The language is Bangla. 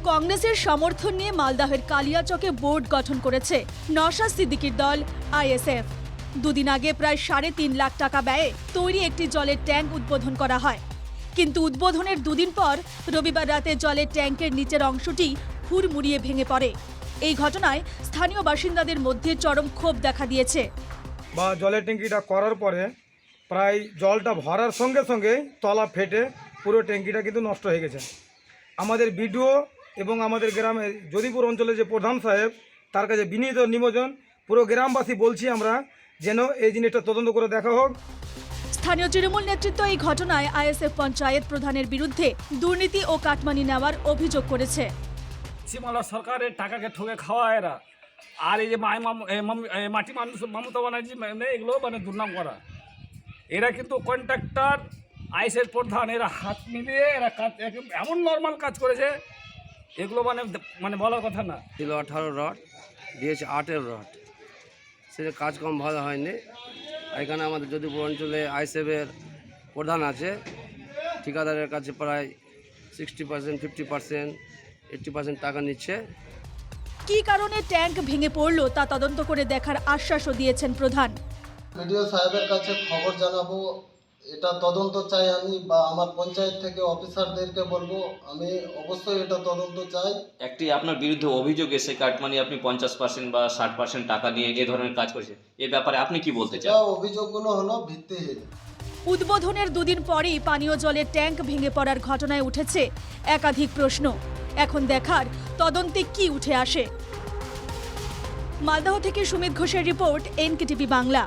কংগ্রেসের সমর্থন নিয়ে মালদহের কালিয়াচকে বোর্ড গঠন করেছে নওশাদ সিদ্দিকীর দল আইএসএফ। দুদিন আগে প্রায় 3.5 লাখ টাকা ব্যয়ে তৈরি একটি জলের ট্যাঙ্ক উদ্বোধন করা হয়, কিন্তু উদ্বোধনের দুদিন পর রবিবার রাতে জলের ট্যাঙ্কের নিচের অংশটি হুড়মুড়িয়ে ভেঙে পড়ে। এই ঘটনায় স্থানীয় বাসিন্দাদের মধ্যে চরম ক্ষোভ দেখা দিয়েছে। বা জলের ট্যাঙ্কিটা করার পরে প্রায় জলটা ভরার সঙ্গে সঙ্গে তলা ফেটে পুরো ট্যাঙ্কিটা কিন্তু নষ্ট হয়ে গেছে। আমাদের বিডিও এবং আমাদের গ্রামে যদিপুর অঞ্চলে যে প্রধান সাহেব, তার কাছে বিনীত নিবেদন, পুরো গ্রামবাসী বলছি আমরা যেন এই জিনিসটা তদন্ত করে দেখা হোক। স্থানীয় তৃণমূল নেতৃত্ব এই ঘটনায় আইএসএফ পঞ্চায়েত প্রধানের বিরুদ্ধে দুর্নীতি ও কাটমানি নেওয়ার অভিযোগ করেছে। পশ্চিমবাংলা সরকারের টাকাকে ঠকে খাওয়া এরা, আর এই যে মাটি মানুষ মমতা ব্যানার্জি এগুলো দুর্নাম করা, এরা কিন্তু কন্ট্রাক্টর আইসের প্রধান, এরা হাত মিলিয়ে এরা কাজ এমন নর্মাল কাজ করেছে, এগুলো বলার কথা না। ছিল 18 রড, দিয়েছে 8 রড, সেটা কাজ কম ভালো হয়নি। এখানে আমাদের যদিপুর অঞ্চলে আইসেফের প্রধান আছে, ঠিকাদারের কাছে প্রায় 60%, 50%, 80% টাকা নিচ্ছে। কী কারণে ট্যাঙ্ক ভেঙে পড়ল তা তদন্ত করে দেখার আশ্বাসও দিয়েছেন প্রধান। বিডিও সাহেবের কাছে খবর জানাবো, এটা তদন্ত চাই আমি, বা আমার পঞ্চায়েত থেকে অফিসারদেরকে বলবো, আমি অবশ্যই এটা তদন্ত চাই। একটি আপনার বিরুদ্ধে অভিযোগ এসে কাটমানি আপনি 50% বা 60% টাকা নিয়ে এ ধরনের কাজ করেছেন, এ ব্যাপারে আপনি কি বলতে চান? অভিযোগগুলো হলো ভিত্তিহীন। উদ্বোধনের দুদিন পরেই পানীয় জলের ট্যাঙ্ক ভেঙে পড়ার ঘটনায় উঠেছে একাধিক প্রশ্ন। এখন দেখার তদন্তে কি উঠে আসে। মালদহ থেকে সুমিত ঘোষের রিপোর্ট, NKTV বাংলা।